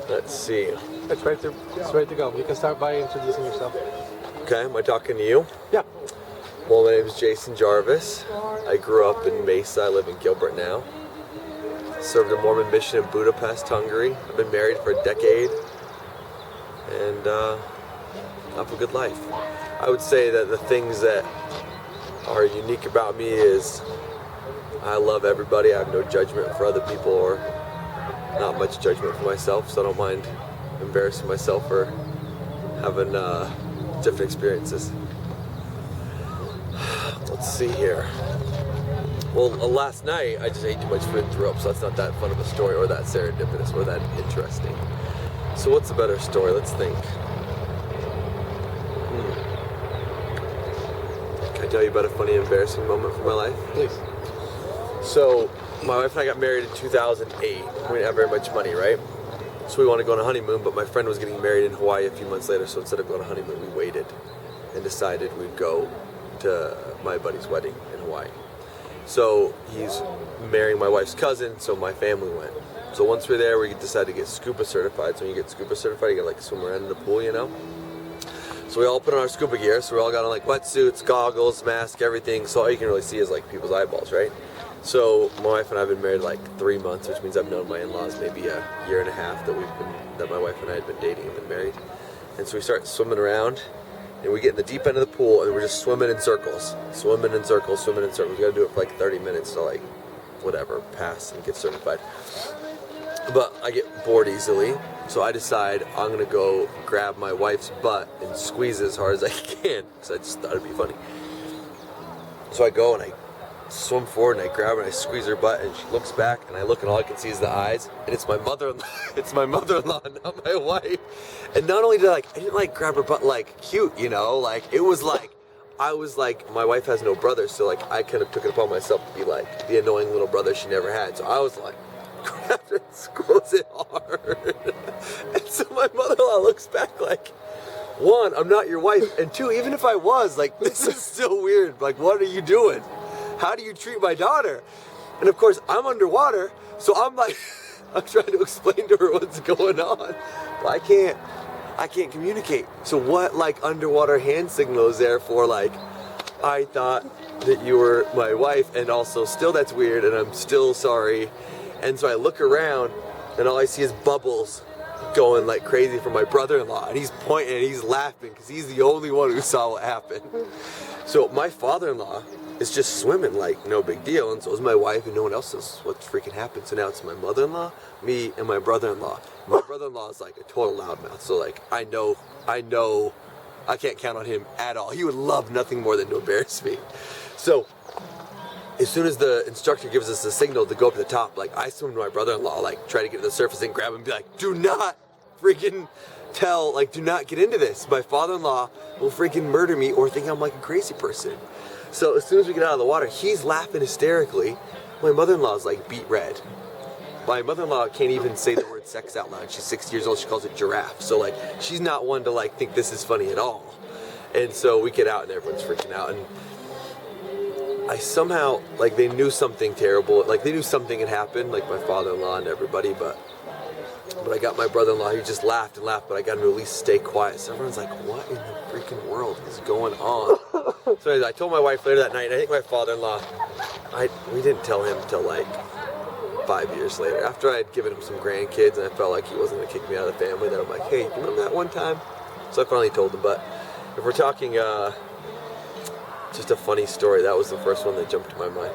Let's see. It's right there. It's ready to go. You can start by introducing yourself. Okay, am I talking to you? Yeah. Well, my name is Jason Jarvis. I grew up in Mesa. I live in Gilbert now. Served a Mormon mission in Budapest, Hungary. I've been married for a decade. And have a good life. I would say that the things that are unique about me is I love everybody. I have no judgment for other people or not much judgment for myself, so I don't mind embarrassing myself or having different experiences. Let's see here. Well, last night I just ate too much food and threw up, so that's not that fun of a story or that serendipitous or that interesting. So what's a better story? Let's think. Can I tell you about a funny, embarrassing moment from my life? Please. So, my wife and I got married in 2008. We didn't have very much money, right? So we wanted to go on a honeymoon, but my friend was getting married in Hawaii a few months later, so instead of going on a honeymoon, we waited and decided we'd go to my buddy's wedding in Hawaii. So he's marrying my wife's cousin, so my family went. So once we're there, we decided to get scuba certified. So when you get scuba certified, you get like swim around in the pool, you know? So we all put on our scuba gear, so we all got on like wetsuits, goggles, mask, everything, so all you can really see is like people's eyeballs, right? So my wife and I have been married like 3 months, which means I've known my in-laws maybe a year and a half that my wife and I had been dating and been married. And so we start swimming around, and we get in the deep end of the pool, and we're just swimming in circles. Swimming in circles, swimming in circles. We gotta do it for like 30 minutes to like, whatever, pass and get certified. But I get bored easily, so I decide I'm gonna go grab my wife's butt and squeeze it as hard as I can, because I just thought it'd be funny. So I go and I swim forward and I grab her and I squeeze her butt, and she looks back and I look and all I can see is the eyes, and it's my mother-in-law. It's my mother-in-law, not my wife. And not only did I didn't like grab her butt like cute, you know, like it was like I was like, my wife has no brothers, so like I kind of took it upon myself to be like the annoying little brother she never had. So I was like, grab it, squeeze it hard. And so my mother-in-law looks back like, one, I'm not your wife, and two, even if I was, like, this is still weird. Like, what are you doing? How do you treat my daughter? And of course, I'm underwater, so I'm like, I'm trying to explain to her what's going on. But I can't communicate. So what, like, underwater hand signal is there for, like, I thought that you were my wife, and also still that's weird, and I'm still sorry. And so I look around, and all I see is bubbles going like crazy from my brother-in-law, and he's pointing and he's laughing because he's the only one who saw what happened. So my father-in-law is just swimming like no big deal, and so is my wife, and no one else knows what freaking happened. So now it's my mother-in-law, me, and my brother-in-law. My brother-in-law is like a total loudmouth, so like I know I can't count on him at all. He would love nothing more than to embarrass me. So as soon as the instructor gives us the signal to go up to the top, like I swim to my brother-in-law, like try to get to the surface and grab him and be like, do not freaking do not get into this. My father-in-law will freaking murder me or think I'm like a crazy person. So as soon as we get out of the water, he's laughing hysterically. My mother-in-law's like beet red. My mother-in-law can't even say the word sex out loud. She's 60 years old, she calls it giraffe. So like, she's not one to like think this is funny at all. And so we get out and everyone's freaking out, and I somehow, like, they knew something terrible, like they knew something had happened, like my father-in-law and everybody, but I got my brother-in-law, he just laughed and laughed, but I got him to at least stay quiet. So everyone's like, what in the freaking world is going on? So anyways, I told my wife later that night, and I think my father-in-law, we didn't tell him until like 5 years later, after I had given him some grandkids, and I felt like he wasn't going to kick me out of the family, then I'm like, hey, you remember that one time? So I finally told him. But if we're talking just a funny story, that was the first one that jumped to my mind.